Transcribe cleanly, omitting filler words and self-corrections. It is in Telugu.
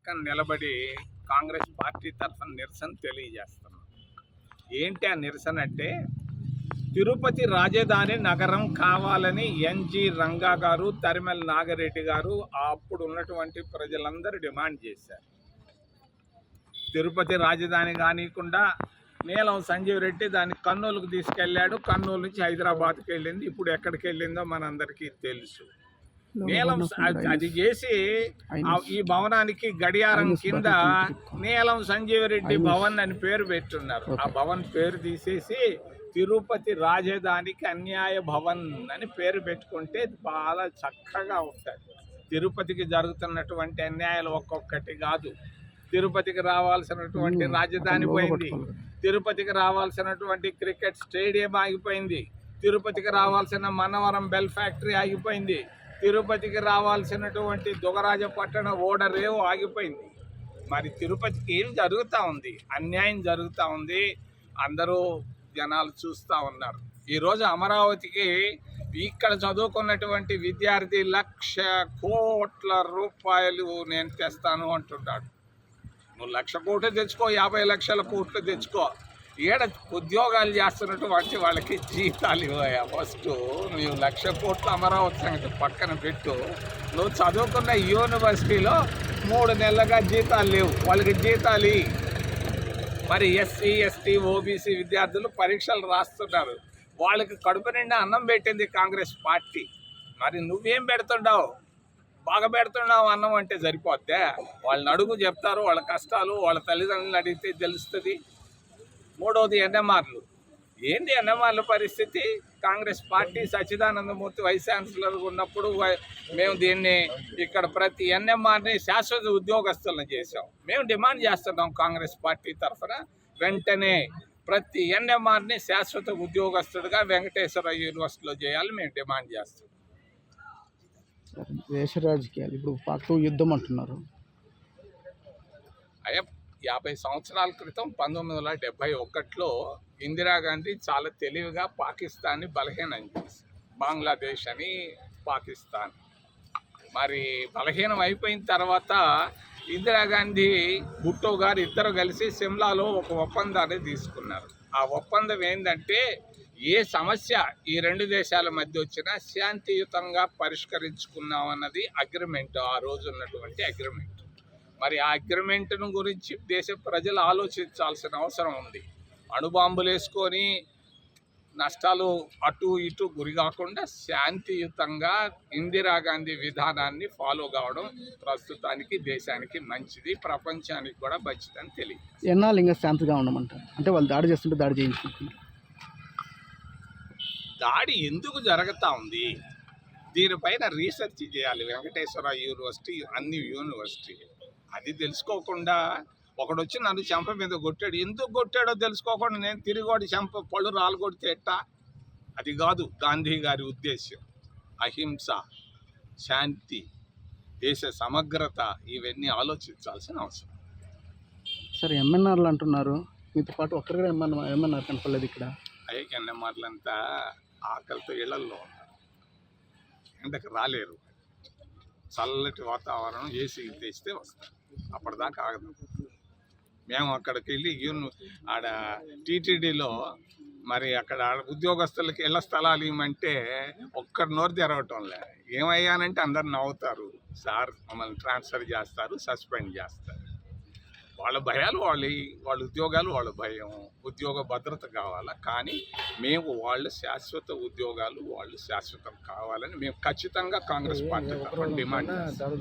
పక్కన నిలబడి కాంగ్రెస్ పార్టీ తరఫున నిరసన తెలియజేస్తున్నాం. ఏంటి ఆ నిరసన అంటే, తిరుపతి రాజధాని నగరం కావాలని ఎన్జి రంగా గారు, తరిమెల నాగిరెడ్డి గారు అప్పుడు ఉన్నటువంటి ప్రజలందరూ డిమాండ్ చేశారు. తిరుపతి రాజధాని కానికుండా నీలం సంజీవ్ రెడ్డి దాన్ని కర్నూలుకు తీసుకెళ్ళాడు. కర్నూలు నుంచి హైదరాబాద్కి వెళ్ళింది. ఇప్పుడు ఎక్కడికి వెళ్ళిందో మనందరికీ తెలుసు. నీలం అది చేసి ఈ భవనానికి గడియారం కింద నీలం సంజీవ్ రెడ్డి భవన్ అని పేరు పెట్టున్నారు. ఆ భవన్ పేరు తీసేసి తిరుపతి రాజధానికి అన్యాయ భవన్ అని పేరు పెట్టుకుంటే చాలా చక్కగా ఉంటుంది. తిరుపతికి జరుగుతున్నటువంటి అన్యాయాలు ఒక్కొక్కటి కాదు. తిరుపతికి రావాల్సినటువంటి రాజధాని పోయింది. తిరుపతికి రావాల్సినటువంటి క్రికెట్ స్టేడియం ఆగిపోయింది. తిరుపతికి రావాల్సిన మనవరం బెల్ ఫ్యాక్టరీ ఆగిపోయింది. తిరుపతికి రావాల్సినటువంటి దుగరాజపట్టణ ఓడరేవు ఆగిపోయింది. మరి తిరుపతికి ఏం జరుగుతూ ఉంది? అన్యాయం జరుగుతూ ఉంది. అందరూ జనాలు చూస్తూ ఉన్నారు. ఈరోజు అమరావతికి ఇక్కడ చదువుకున్నటువంటి విద్యార్థి 1,00,000 కోట్ల రూపాయలు నేను తెస్తాను అంటున్నాడు. నువ్వు 1,00,000 కోట్లు తెచ్చుకో, 50 లక్షల కోట్లు తెచ్చుకో. ఈడ ఉద్యోగాలు చేస్తున్నటువంటి వాళ్ళకి జీతాలు ఇవ్వయా. ఫస్ట్ నువ్వు 1,00,000 కోట్లు అమరావతి సంగతి పక్కన పెట్టు. నువ్వు చదువుకున్న యూనివర్సిటీలో 3 నెలలుగా జీతాలు లేవు. వాళ్ళకి జీతాలు. మరి ఎస్సీ, ఎస్టీ, ఓబీసీ విద్యార్థులు పరీక్షలు రాస్తున్నారు. వాళ్ళకి కడుపు నిండా అన్నం పెట్టింది కాంగ్రెస్ పార్టీ. మరి నువ్వేం పెడుతుండవు? బాగా పెడుతున్నావు అన్నం అంటే సరిపోద్దే? వాళ్ళని అడుగు, చెప్తారు వాళ్ళ కష్టాలు. వాళ్ళ తల్లిదండ్రులను అడిగితే తెలుస్తుంది. మూడవది ఎన్ఎంఆర్లు. ఏంటి ఎన్ఎంఆర్ల పరిస్థితి? Congress party Sachchidanandamurthy vice chancellor ఉన్నప్పుడు మేము దీన్ని ఇక్కడ ప్రతి ఎన్ఎంఆర్ని శాశ్వత ఉద్యోగస్తులను చేసాం. మేము డిమాండ్ చేస్తున్నాం కాంగ్రెస్ పార్టీ తరఫున వెంటనే ప్రతి ఎన్ఎంఆర్ని శాశ్వత ఉద్యోగస్తుడిగా వెంకటేశ్వర యూనివర్సిటీలో చేయాలి మేము డిమాండ్ చేస్తాం. దేశ రాజకీయాలు ఇప్పుడు పాక్తో యుద్ధం అంటున్నారు. 50 సంవత్సరాల క్రితం 1971లో ఇందిరాగాంధీ చాలా తెలివిగా పాకిస్తాన్ని బలహీనం చేసింది. బంగ్లాదేశ్ అని పాకిస్తాన్. మరి బలహీనం అయిపోయిన తర్వాత ఇందిరాగాంధీ, భుట్టో గారు ఇద్దరు కలిసి సిమ్లాలో ఒక ఒప్పందాన్ని తీసుకున్నారు. ఆ ఒప్పందం ఏంటంటే, ఏ సమస్య ఈ 2 దేశాల మధ్య వచ్చినా శాంతియుతంగా పరిష్కరించుకున్నామన్నది అగ్రిమెంట్. ఆ రోజు ఉన్నటువంటి అగ్రిమెంట్. మరి ఆ అగ్రిమెంట్ను గురించి దేశ ప్రజలు ఆలోచించాల్సిన అవసరం ఉంది. అణుబాంబులు వేసుకొని నష్టాలు అటు ఇటు గురి కాకుండా శాంతియుతంగా ఇందిరాగాంధీ విధానాన్ని ఫాలో కావడం ప్రస్తుతానికి దేశానికి మంచిది, ప్రపంచానికి కూడా మంచిదని తెలియదు. ఎన్నాళ్ళు ఇంకా శాంతిగా ఉండమంటారు? అంటే వాళ్ళు దాడి చేస్తుంటే దాడి చేయించుకుంటున్నారు. దాడి ఎందుకు జరుగుతూ ఉంది? దీనిపైన రీసెర్చ్ చేయాలి వెంకటేశ్వర యూనివర్సిటీ, అన్ని యూనివర్సిటీలు. అది తెలుసుకోకుండా ఒకడొచ్చి నన్ను చెంప మీద కొట్టాడు. ఎందుకు కొట్టాడో తెలుసుకోకుండా నేను తిరిగోడి చెంప పళ్ళు రాలగొడితే ఎట్టా? అది కాదు గాంధీ గారి ఉద్దేశ్యం. అహింస, శాంతి, దేశ సమగ్రత, ఇవన్నీ ఆలోచించాల్సిన అవసరం. సరే, ఎంఎన్ఆర్లు అంటున్నారు. మీతో పాటు ఒక్కరు కూడా ఎంఎన్ఆర్ కనపడలేదు ఇక్కడ. ఎన్ఎంఆర్లంతా ఆకలితో ఇళ్లల్లో ఉన్నారు. ఎండకు రాలేరు. చల్లటి వాతావరణం ఏసీ తెస్తే వస్తారు. అప్పటిదాకా ఆగదు. మేము అక్కడికి వెళ్ళి ఆడ టీటీడీలో మరి అక్కడ ఉద్యోగస్తులకి ఇళ్ల స్థలాలు ఇవ్వమంటే ఒక్కరి నోరు తెరవటంలే. ఏమయ్యానంటే అందరు నవ్వుతారు. సార్ మమ్మల్ని ట్రాన్స్ఫర్ చేస్తారు, సస్పెండ్ చేస్తారు. వాళ్ళ భయాలు వాళ్ళ ఉద్యోగాలు వాళ్ళ భయం. ఉద్యోగ భద్రత కావాలా, కానీ మేము వాళ్ళ శాశ్వత ఉద్యోగాలు వాళ్ళు శాశ్వతం కావాలని మేము ఖచ్చితంగా కాంగ్రెస్ పార్టీ డిమాండ్ చేస్తాం.